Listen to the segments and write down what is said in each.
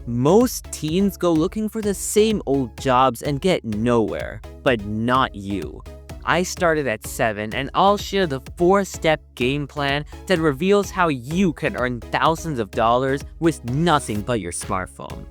Most teens go looking for the same old jobs and get nowhere, but not you. I started at 7 and I'll share the 4-step game plan that reveals how you can earn thousands of dollars with nothing but your smartphone.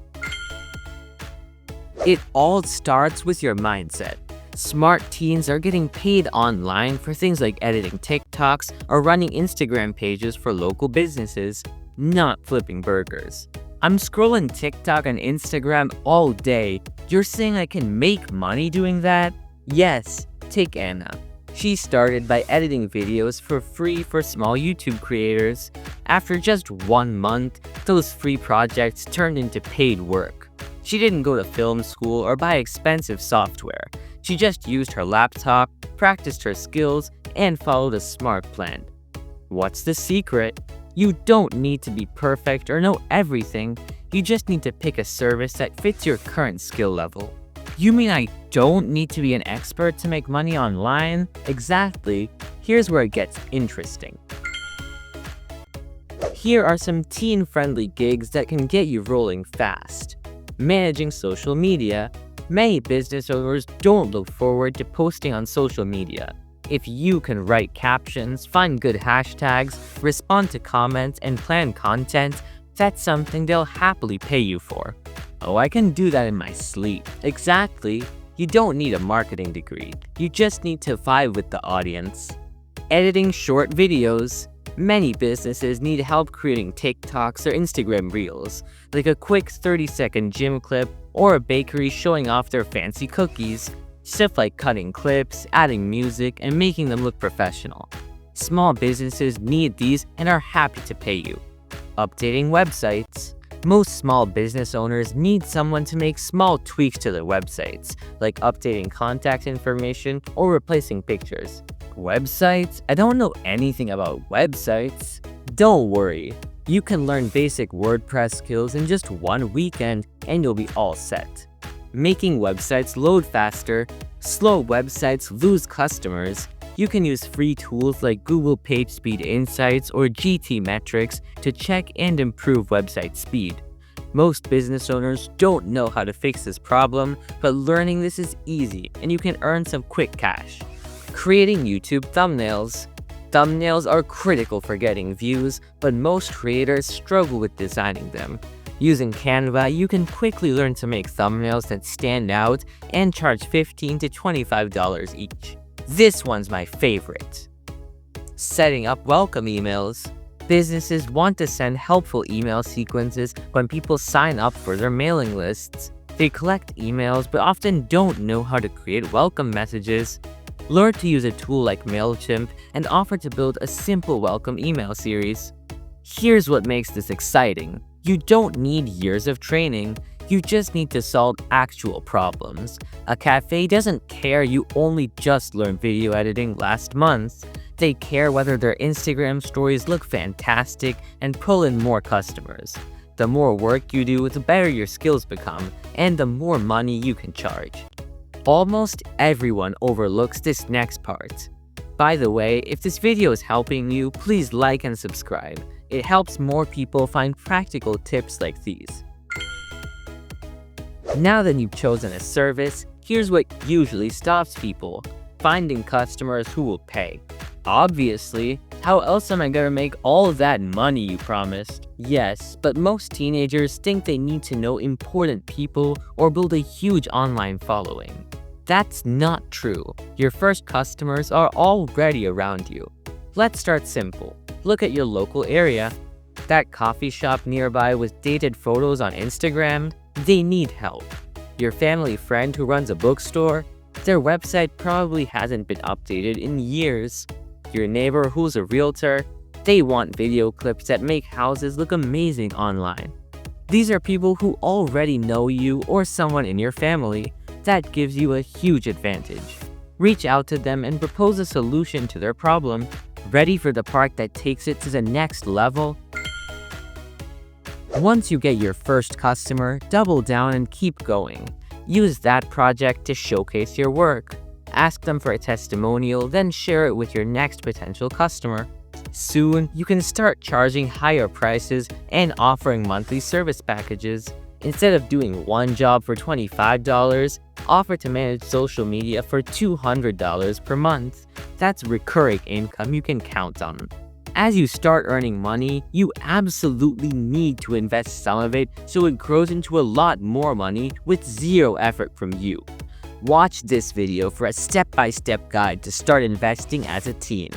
It all starts with your mindset. Smart teens are getting paid online for things like editing TikToks or running Instagram pages for local businesses, not flipping burgers. I'm scrolling TikTok and Instagram all day. You're saying I can make money doing that? Yes, take Anna. She started by editing videos for free for small YouTube creators. After just 1 month, those free projects turned into paid work. She didn't go to film school or buy expensive software. She just used her laptop, practiced her skills, and followed a smart plan. What's the secret? You don't need to be perfect or know everything. You just need to pick a service that fits your current skill level. You mean I don't need to be an expert to make money online? Exactly. Here's where it gets interesting. Here are some teen-friendly gigs that can get you rolling fast. Managing social media. Many business owners don't look forward to posting on social media. If you can write captions, find good hashtags, respond to comments, and plan content, that's something they'll happily pay you for. Oh, I can do that in my sleep. Exactly. You don't need a marketing degree. You just need to vibe with the audience. Editing short videos. Many businesses need help creating TikToks or Instagram Reels, like a quick 30-second gym clip or a bakery showing off their fancy cookies. Stuff like cutting clips, adding music, and making them look professional. Small businesses need these and are happy to pay you. Updating websites. Most small business owners need someone to make small tweaks to their websites, like updating contact information or replacing pictures. Websites? I don't know anything about websites. Don't worry. You can learn basic WordPress skills in just 1 weekend and you'll be all set. Making websites load faster. Slow websites lose customers. You can use free tools like Google PageSpeed Insights or GTmetrix to check and improve website speed. Most business owners don't know how to fix this problem, but learning this is easy and you can earn some quick cash. Creating YouTube thumbnails. Thumbnails are critical for getting views, but most creators struggle with designing them. Using Canva, you can quickly learn to make thumbnails that stand out and charge $15 to $25 each. This one's my favorite. Setting up welcome emails. Businesses want to send helpful email sequences when people sign up for their mailing lists. They collect emails but often don't know how to create welcome messages. Learn to use a tool like MailChimp and offer to build a simple welcome email series. Here's what makes this exciting. You don't need years of training. You just need to solve actual problems. A cafe doesn't care you only just learned video editing last month. They care whether their Instagram stories look fantastic and pull in more customers. The more work you do, the better your skills become, and the more money you can charge. Almost everyone overlooks this next part. By the way, if this video is helping you, please like and subscribe. It helps more people find practical tips like these. Now that you've chosen a service, here's what usually stops people: finding customers who will pay. Obviously, how else am I gonna make all of that money you promised? Yes, but most teenagers think they need to know important people or build a huge online following. That's not true. Your first customers are already around you. Let's start simple. Look at your local area. That coffee shop nearby with dated photos on Instagram, they need help. Your family friend who runs a bookstore, their website probably hasn't been updated in years. Your neighbor who's a realtor, they want video clips that make houses look amazing online. These are people who already know you or someone in your family. That gives you a huge advantage. Reach out to them and propose a solution to their problem. Ready for the part that takes it to the next level? Once you get your first customer, double down and keep going. Use that project to showcase your work. Ask them for a testimonial, then share it with your next potential customer. Soon, you can start charging higher prices and offering monthly service packages. Instead of doing one job for $25, offer to manage social media for $200 per month. That's recurring income you can count on. As you start earning money, you absolutely need to invest some of it so it grows into a lot more money with zero effort from you. Watch this video for a step-by-step guide to start investing as a teen.